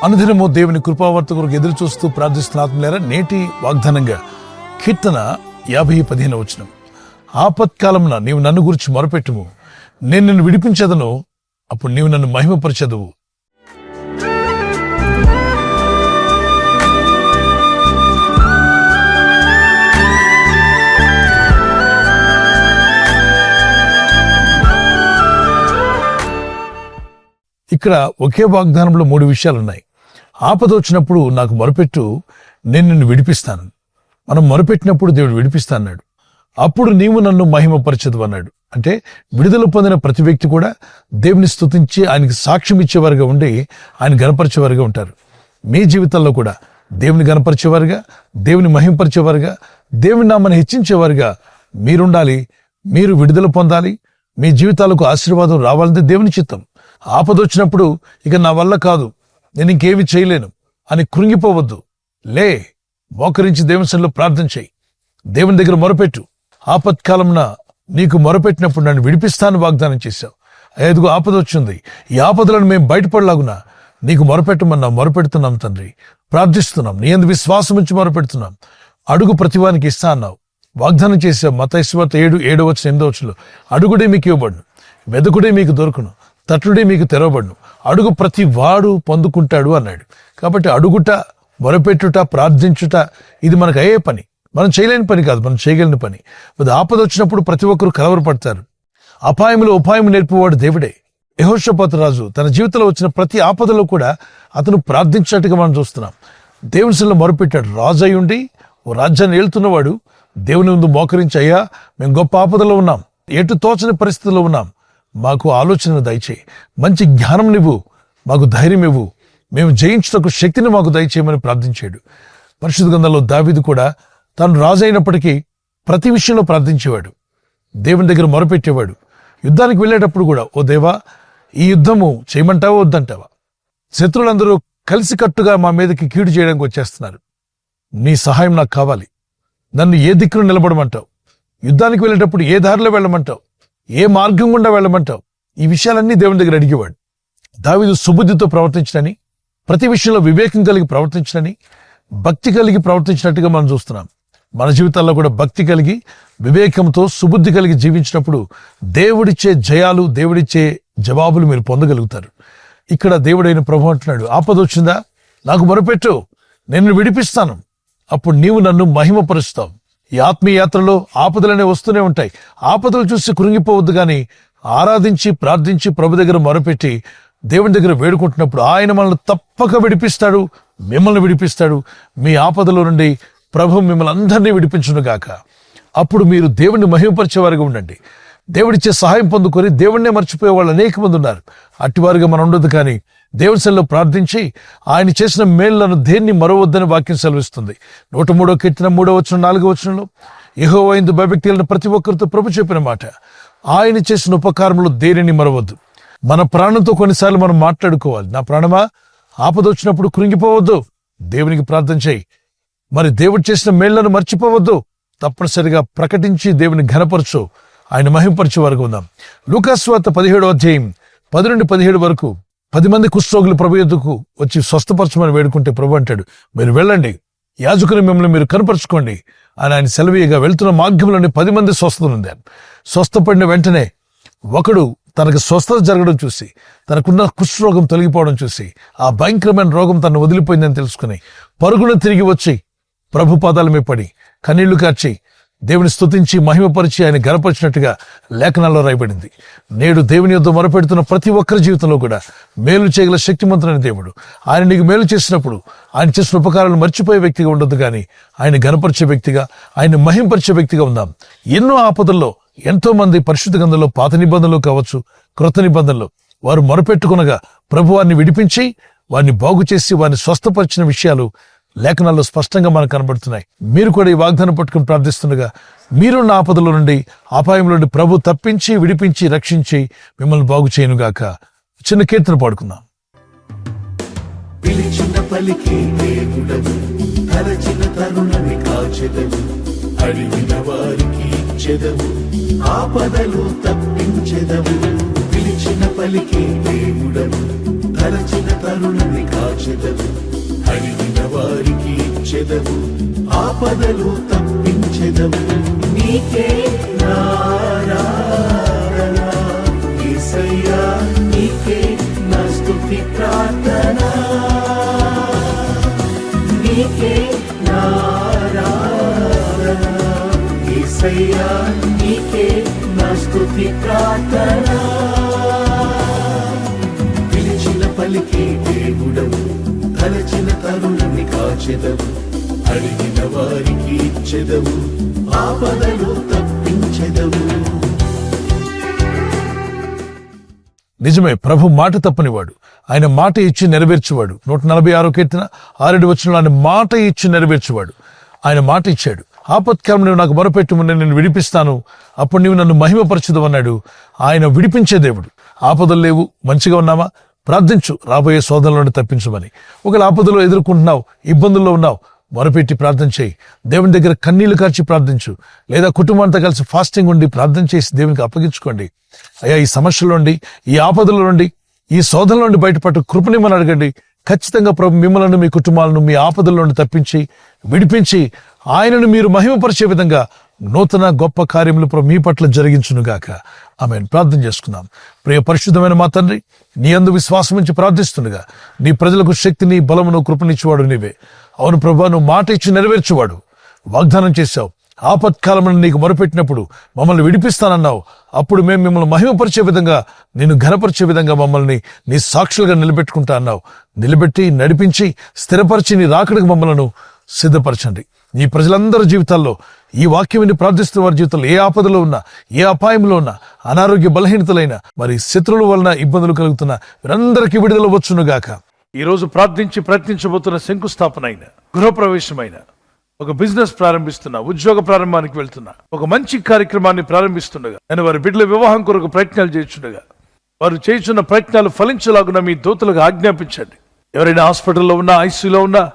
అనుదినము దేవుని కృపావర్త కొరకు ఎదురు చూస్తూ ప్రార్థిస్తున్న ఆత్మీయులారా, నేటి వాగ్దానంగా కీర్తన 50:15 ఆపత్కాలమున నీవు నన్ను గురించి మొరపెట్టుము, నేను నిన్ను విడిపించదను, అప్పుడు నీవు నన్ను మహిమపరచదువు. ఇక్కడ ఒకే వాగ్దానంలో 3 విషయాలున్నాయి. ఆపద వచ్చినప్పుడు నాకు మొరపెట్టు, నేను నిన్ను విడిపిస్తాను. మనం మొరపెట్టినప్పుడు దేవుడు విడిపిస్తా అన్నాడు. అప్పుడు నీవు నన్ను మహిమపరచదు అన్నాడు. అంటే విడుదల పొందిన ప్రతి వ్యక్తి కూడా దేవుని స్తుతించి ఆయనకి సాక్ష్యం ఇచ్చేవారుగా ఉండి ఆయన గణపరిచేవారుగా ఉంటారు. మీ జీవితంలో కూడా దేవుని గణపరిచేవారుగా, దేవుని మహిమపరిచేవారుగా, దేవుని నామాన్ని హెచ్చించేవారుగా మీరుండాలి. మీరు విడుదల పొందాలి. మీ జీవితాలకు ఆశీర్వాదం రావాలంటే దేవుని చిత్తం. ఆపద వచ్చినప్పుడు ఇక నా వల్ల కాదు, నేను ఇంకేమి చేయలేను అని కృంగిపోవద్దు. లే, మోకరించి దేవుని సన్నిధిలో ప్రార్థన చేయి, దేవుని దగ్గర మొరపెట్టు. ఆపత్కాలంన నీకు మొరపెట్టినప్పుడు నన్ను విడిపిస్తాను వాగ్దానం చేశావు. ఐదుగు ఆపద వచ్చింది. ఈ ఆపదలను మేము బయటపడలాగునా నీకు మొరపెట్టమన్నా మొరపెడుతున్నాం తండ్రి, ప్రార్థిస్తున్నాం. నీ యందు విశ్వాసం ఉంచి మొరపెడుతున్నాం. అడుగు ప్రతివానికి ఇస్తా అన్నావు, వాగ్దానం చేశావు. మత్తయి సువార్త 7:8 అడుగుడే మీకు ఇవ్వబడును, వెదుకుడే మీకు దొరుకును, తట్టుడే మీకు తెరవబడును, అడుగు ప్రతి వాడు పొందుకుంటాడు అన్నాడు. కాబట్టి అడుగుట, మొరపెట్టుట, ప్రార్థించుట ఇది మనకు అయ్యే పని. మనం చేయలేని పని కాదు, మనం చేయగలిగిన పని. ఆపద వచ్చినప్పుడు ప్రతి ఒక్కరు కలవరపడతారు. అపాయములో ఉపాయం నేర్పువాడు దేవుడే. యెహోషాపాతు రాజు తన జీవితంలో వచ్చిన ప్రతి ఆపదలో కూడా అతను ప్రార్థించినట్టుగా మనం చూస్తున్నాం. దేవుని సన్నిధిలో మొరపెట్టాడు. రాజు అయి ఉండి ఓ రాజ్యాన్ని ఏలుతున్నవాడు దేవుని ముందు మోకరించి, అయ్యా మేము గొప్ప ఆపదలో ఉన్నాం, ఎటు తోచని పరిస్థితుల్లో ఉన్నాం, మాకు ఆలోచన దయచేయి, మంచి జ్ఞానం నివ్వు, మాకు ధైర్యం ఇవ్వు, మేము జయించుటకు శక్తిని మాకు దయచేయమని ప్రార్థించాడు. పరిశుద్ధ గ్రంథంలో దావీదు కూడా తాను రాజు అయినప్పటికీ ప్రతి విషయంలో ప్రార్థించేవాడు, దేవుని దగ్గర మొరపెట్టేవాడు. యుద్ధానికి వెళ్ళేటప్పుడు కూడా, ఓ దేవా, ఈ యుద్ధము చేయమంటావా వద్దంటావా? శత్రువులందరూ కలిసికట్టుగా మా మీదకి కీడు చేయడానికి వచ్చేస్తున్నారు, నీ సహాయం నాకు కావాలి. నన్ను ఏ దిక్కును నిలబడమంటావు? యుద్ధానికి వెళ్ళేటప్పుడు ఏ దారిలో వెళ్ళమంటావు? ఏ మార్గం గుండా వెళ్ళమంటావు? ఈ విషయాలన్నీ దేవుని దగ్గర అడిగేవాడు. దావీదు సుబుద్ధితో ప్రవర్తించడని, ప్రతి విషయంలో వివేకం కలిగి ప్రవర్తించడని, భక్తి కలిగి ప్రవర్తించినట్టుగా మనం చూస్తున్నాం. మన జీవితాల్లో కూడా భక్తి కలిగి, వివేకంతో, సుబుద్ధి కలిగి జీవించినప్పుడు దేవుడిచ్చే జయాలు, దేవుడిచ్చే జవాబులు మీరు పొందగలుగుతారు. ఇక్కడ దేవుడైన ప్రభువు అంటున్నాడు, ఆపద వచ్చిందా నాకు మొరపెట్టు, నేను విడిపిస్తాను, అప్పుడు నీవు నన్ను మహిమపరుస్తావు. ఈ ఆత్మీయ యాత్రలో ఆపదలనే వస్తూనే ఉంటాయి. ఆపదలు చూసి కృంగిపోవద్దు, కానీ ఆరాధించి, ప్రార్థించి, ప్రభు దగ్గర మొరపెట్టి, దేవుని దగ్గర వేడుకుంటున్నప్పుడు ఆయన మనల్ని తప్పక విడిపిస్తాడు, మిమ్మల్ని విడిపిస్తాడు. మీ ఆపదలో నుండి ప్రభు మిమ్మల్ని అందరినీ విడిపించునుగాక. అప్పుడు మీరు దేవుణ్ణి మహిమపరిచేవారుగా ఉండండి. దేవుడిచ్చే సహాయం పొందుకొని దేవుణ్ణే మర్చిపోయే వాళ్ళు అనేక మంది ఉన్నారు. అట్టివారుగా మనం ఉండదు, కానీ దేవుని సన్నిధిలో ప్రార్థించి ఆయన చేసిన మేళ్లను దేన్ని మరవద్దని వాక్యం సెలవిస్తుంది. 103వ కీర్తన 3:4 యెహోవా యందు భయభక్తి కలిగిన ప్రతి ఒక్కరితో ప్రభు చెప్పిన మాట, ఆయన చేసిన ఉపకారములు దేనిని మరవద్దు. మన ప్రాణంతో కొన్నిసార్లు మనం మాట్లాడుకోవాలి, నా ప్రాణమా ఆపద వచ్చినప్పుడు కృంగిపోవద్దు, దేవునికి ప్రార్థన చేయి. మరి దేవుడు చేసిన మేళ్లను మర్చిపోవద్దు, తప్పనిసరిగా ప్రకటించి దేవుని ఘనపరచు, ఆయన మహిమపరిచే వరకు ఉందాం. లూకాసు సువార్త 17:10 10 మంది కుష్ఠరోగులు ప్రభు యొద్దకు వచ్చి స్వస్థపరచమని వేడుకుంటే ప్రభు అంటాడు, మీరు వెళ్ళండి, యాజకుని మిమ్మల్ని మీరు కనపరుచుకోండి అని ఆయన సెలవీయగా వెళ్తున్న మార్గంలోని 10 మంది స్వస్థత పొందారు. స్వస్థపడిన వెంటనే ఒకడు తనకు స్వస్థత జరగడం చూసి, తనకున్న కుష్ఠరోగం తొలగిపోవడం చూసి, ఆ భయంకరమైన రోగం తను వదిలిపోయిందని తెలుసుకుని పరుగున తిరిగి వచ్చి ప్రభు పాదాల మీద పడి కన్నీళ్లు కార్చి దేవుని స్తుతించి మహిమపరిచి ఆయన గనపరిచినట్టుగా లేఖనాల్లో రాయబడింది. నేడు దేవుని యొద్ద మొరపెడుతున్న ప్రతి ఒక్కరి జీవితంలో కూడా మేలు చేయగల శక్తిమంతుడైన దేవుడు. ఆయన నీకు మేలు చేసినప్పుడు ఆయన చేసిన ఉపకారాలను మర్చిపోయే వ్యక్తిగా ఉండొద్దు, కానీ ఆయన గనపరిచే వ్యక్తిగా, ఆయన మహిమపరిచే వ్యక్తిగా ఉందాం. ఎన్నో ఆపదల్లో ఎంతో మంది పరిశుద్ధ గ్రంథంలో పాత నిబంధనలు కావచ్చు, క్రొత్త నిబంధనలు వారు మొరపెట్టుకునగా ప్రభు వారిని విడిపించి, వారిని బాగు చేసి, వారిని స్వస్థపరిచిన విషయాలు లేఖనాల్లో స్పష్టంగా మనకు కనబడుతున్నాయి. మీరు కూడా ఈ వాగ్దానం పట్టుకుని ప్రార్థిస్తుండగా మీరున్న ఆపదల నుండి, అపాయంలో నుండి ప్రభు తప్పించి, విడిపించి, రక్షించి మిమ్మల్ని బాగు చేయనుగాక. చిన్న కీర్తన పాడుకుందాం. పిలిచిన పలికి దేవుడవు, తలచిన తరుణని కాచెదవు, అడిగిన వారికి ఇచ్చెదవు, ఆపదలు తప్పించెదవు. పిలిచిన పలికి దేవుడవు, తలచిన తరుణని కాచెదవు, అడిగిన వారికి ఇచ్చెదవు, ఆపదలు తప్పించెదవు. నీకే నారాధన యేసయ్యా, నీకే నా స్తుతి ప్రార్థన. నీకే నారాధన యేసయ్యా, నీకే నా స్తుతి ప్రార్థన. పిలిచిన పలికే దేవుడవు, తలచిన తరుణని కాచెదవు, అడిగిన వారికి ఇచ్చెదవు, ఆపదలు తప్పించెదవు. నిజమే, ప్రభు మాట తప్పనివాడు, ఆయన మాట ఇచ్చి నెరవేర్చువాడు. 146 కీర్తన 6 వచనంలో ఆయన మాట ఇచ్చి నెరవేర్చువాడు. ఆయన మాట ఇచ్చాడు. ఆపత్కాలం నువ్వు నాకు మొరపెట్టుము, నేను విడిపిస్తాను, అప్పుడు నీవు నన్ను మహిమపరచుదు అన్నాడు. ఆయన విడిపించే దేవుడు. ఆపదలు లేవు, మంచిగా ఉన్నామా? ప్రార్థించు, రాబోయే శోధనల నుండి తప్పించమని. ఒకవేళ ఆపదలో ఎదుర్కొంటున్నావు, ఇబ్బందుల్లో ఉన్నావు, మొరపెట్టి ప్రార్థన చేయి. దేవుని దగ్గర కన్నీళ్లు కార్చి ప్రార్థించు, లేదా కుటుంబంతో కలిసి ఫాస్టింగ్ ఉండి ప్రార్థన చేసి దేవునికి అప్పగించుకోండి. అయ్యా, ఈ సమస్యల నుండి, ఈ ఆపదల నుండి, ఈ శోధనల నుండి బయటపట్టు కృపనిమ్మని అడగండి. ఖచ్చితంగా ప్రభు మిమ్మల్ని, మీ కుటుంబాలను మీ ఆపదల నుండి తప్పించి విడిపించి ఆయనను మీరు మహిమపరిచే విధంగా నూతన గొప్ప కార్యములు ప్రభు మీ పట్ల జరిగించునుగాక. ఆమేన్. ప్రార్థన చేసుకుందాం. ప్రియ పరిశుద్ధమైన మా తండ్రి, నీ యందు విశ్వాసం ఉంచి ప్రార్థిస్తుండగా నీ ప్రజలకు శక్తిని, బలమును, కృపనిచ్చేవాడు నీవే. అవును ప్రభా, నువ్వు మాట ఇచ్చి నెరవేర్చువాడు. వాగ్దానం చేశావు, ఆపత్కాలమును నీకు మొరపెట్టినప్పుడు మమ్మల్ని విడిపిస్తానన్నావు. అప్పుడు మేము మిమ్మల్ని మహిమపరిచే విధంగా, నిన్ను ఘనపరిచే విధంగా మమ్మల్ని నీ సాక్షులుగా నిలబెట్టుకుంటా అన్నావు. నిలబెట్టి, నడిపించి, స్థిరపరిచి నీ రాకడకు మమ్మలను సిద్ధపరచండి. నీ ప్రజలందరి జీవితాల్లో ఈ వాక్యం విని ప్రార్థిస్తున్న వారి జీవితంలో ఏ ఆపదలో ఉన్నా, ఏ అపాయంలో ఉన్నా, అనారోగ్య బలహీనతలైన, మరి శత్రువుల వలన ఇబ్బందులు కలుగుతున్న వీరందరికీ విడుదల వచ్చునుగాక. ఈ రోజు ప్రార్థించి ప్రయత్నించబోతున్న శంకుస్థాపన అయిన, గృహప్రవేశమైన, ఒక బిజినెస్ ప్రారంభిస్తున్నా, ఉద్యోగ ప్రారంభానికి వెళ్తున్నా, ఒక మంచి కార్యక్రమాన్ని ప్రారంభిస్తుండగా, నేను వారి బిడ్డల వివాహం కొరకు ప్రయత్నాలు చేస్తుండగా, వారు చేస్తున్న ప్రయత్నాలు ఫలించలాగున మీ దూతలకు ఆజ్ఞాపించండి. ఎవరైనా హాస్పిటల్లో ఉన్నా, ఐసీయూలో ఉన్నా,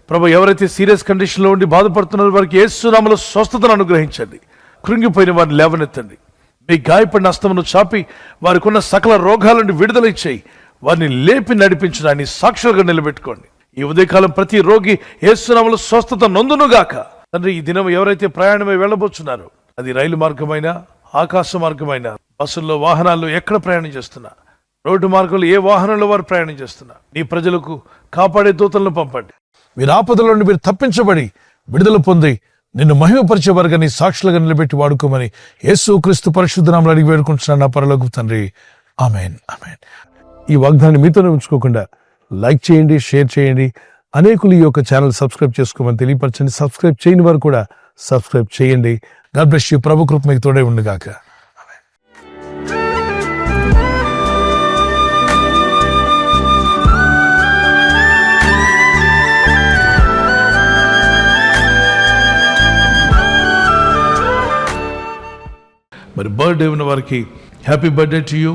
ప్రభు ఎవరైతే సీరియస్ కండిషన్లో ఉండి బాధపడుతున్నారో వారికి యేసు నామములో స్వస్థతను అనుగ్రహించండి. కృంగిపోయిన వారిని లేవనెత్తండి. మీ గాయపడిన హస్తమును చాపి వారికి ఉన్న సకల రోగాల నుండి విడుదల ఇచ్చేయి. వారిని లేపి నడిపించడాన్ని సాక్షులుగా నిలబెట్టుకోండి. ఈ ఉదయకాలం ప్రతి రోగి యేసు నామములో స్వస్థత నొందునుగాక. తండ్రి, ఈ దినం ఎవరైతే ప్రయాణమై వెళ్ళబోతున్నారో, అది రైలు మార్గమైనా, ఆకాశ మార్గమైనా, బస్సుల్లో, వాహనాల్లో ఎక్కడ ప్రయాణం చేస్తున్నా, రోడ్డు మార్గంలో ఏ వాహనంలో వారు ప్రయాణం చేస్తున్నా, నీ ప్రజలకు కాపాడే దూతలను పంపండి. మీరు ఆపదల నుండి మీరు తప్పించబడి విడుదల పొంది నిన్ను మహిమపరిచేవారుగా నీ సాక్షులుగా నిలబెట్టి వాడుకోమని యేసు క్రీస్తు పరిశుద్ధ నామములో అడిగి వేడుకుంటున్నాను నా పరలోకపు తండ్రి. ఆమేన్, ఆమేన్. ఈ వాగ్దాన్ని మీతోనే ఉంచుకోకుండా లైక్ చేయండి, షేర్ చేయండి. అనేకులు ఈ యొక్క ఛానల్ సబ్స్క్రైబ్ చేసుకోమని తెలియపరచండి. సబ్స్క్రైబ్ చేయని వారు కూడా సబ్స్క్రైబ్ చేయండి. God bless you. ప్రభు కృప మీకు తోడే ఉండుగాక. మరి బర్త్డే ఉన్న వారికి happy birthday to you.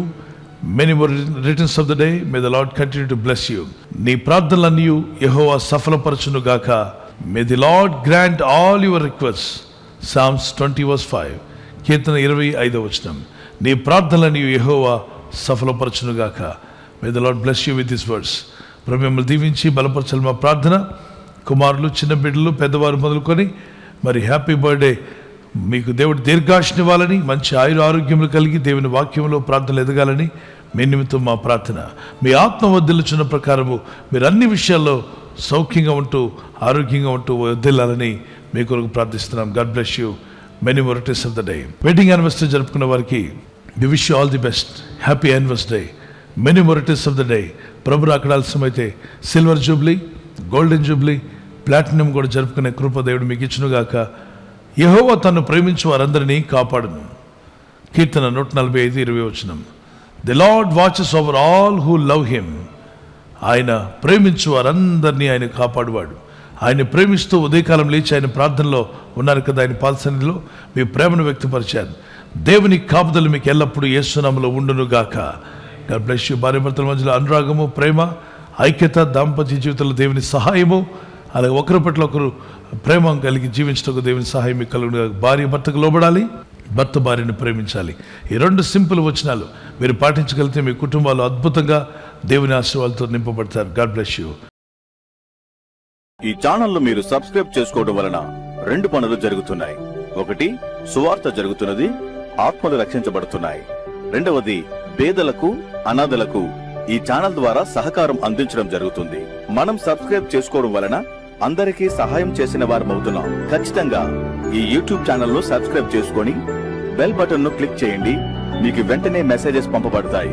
Many more returns of the day. May the Lord continue to bless you. నీ ప్రార్థనలన్నీ యెహోవా సఫలపరచును గాక. May the Lord grant all your request. Psalms 20:5. కీర్తన 25వ వచనం. నీ ప్రార్థనలన్నీ యెహోవా సఫలపరచును గాక. May the Lord bless you with this words. ప్రభు మిమ్మల్ని దీవించి బలపరచాలి మా ప్రార్థన. కుమారులు, చిన్న బిడ్డలు, పెద్దవారు మొదలుకొని మరి హ్యాపీ బర్త్డే. మీకు దేవుడు దీర్ఘాయుష్నివ్వాలని, మంచి ఆరోగ్యములు కలిగి దేవుని వాక్యంలో ప్రార్థనలు ఎదగాలని మీ నిమిత్తం మా ప్రార్థన. మీ ఆత్మ వర్ధిల్లుచున్న ప్రకారము మీరు అన్ని విషయాల్లో సౌఖ్యంగా ఉంటూ, ఆరోగ్యంగా ఉంటూ వర్ధిల్లాలని మీ కొరకు ప్రార్థిస్తున్నాం. God bless you. Many more returns of the day. Wedding anniversary జరుపుకున్న వారికి we wish you all the best. Happy anniversary. Many more returns of the day. ప్రభు రాకడాల్సిమైతే silver jubilee, golden jubilee, platinum కూడా జరుపుకునే కృప దేవుడు మీకు ఇచ్చునుగాక. యెహోవా తన్ను ప్రేమించు వారందరినీ కాపాడును. కీర్తన 145:20 వచనం. The lord watches over all who love him. ఆయన ప్రేమించు వారందరినీ ఆయన కాపాడువాడు. ఆయన ప్రేమిస్తూ ఉదయకాలం లేచి ఆయన ప్రార్థనలో ఉన్నారు కదా, ఆయన పాదసన్నిధిలో మీ ప్రేమను వ్యక్తపరిచారు. దేవుని కాపుదలు మీకు ఎల్లప్పుడూ యేసు నామములో ఉండునుగాక. God bless you. భార్యాభర్తల మధ్యలో అనురాగము, ప్రేమ, ఐక్యత, దాంపత్య జీవితంలో దేవుని సహాయము, అలాగే ఒకరి పట్ల ఒకరు ప్రేమ కలిగి జీవించడానికి దేవుని సహాయం మీకు కలుగును. భార్య భర్తకు లోబడాలి, భర్త భార్యను ప్రేమించాలి. ఈ 2 సింపుల్ వచనాలు మీరు పాటించగలిగితే మీ కుటుంబాలు అద్భుతంగా దేవుని ఆశీర్వాదాలతో నింపబడతారు. God bless you. ఈ ఛానల్ను మీరు సబ్స్క్రైబ్ చేసుకోవడం వలన 2 పనులు జరుగుతున్నాయి. ఒకటి, సువార్త జరుగుతున్నది, ఆత్మలు రక్షించబడుతున్నాయి. రెండవది, పేదలకు, అనాథలకు ఈ ఛానల్ ద్వారా సహకారం అందించడం జరుగుతుంది. మనం సబ్స్క్రైబ్ చేసుకోవడం వలన అందరికీ సహాయం చేసిన వారమవుతున్నాం. ఖచ్చితంగా ఈ యూట్యూబ్ ఛానల్ను సబ్స్క్రైబ్ చేసుకొని బెల్ బటన్ ను క్లిక్ చేయండి. మీకు వెంటనే మెసేజెస్ పంపబడతాయి.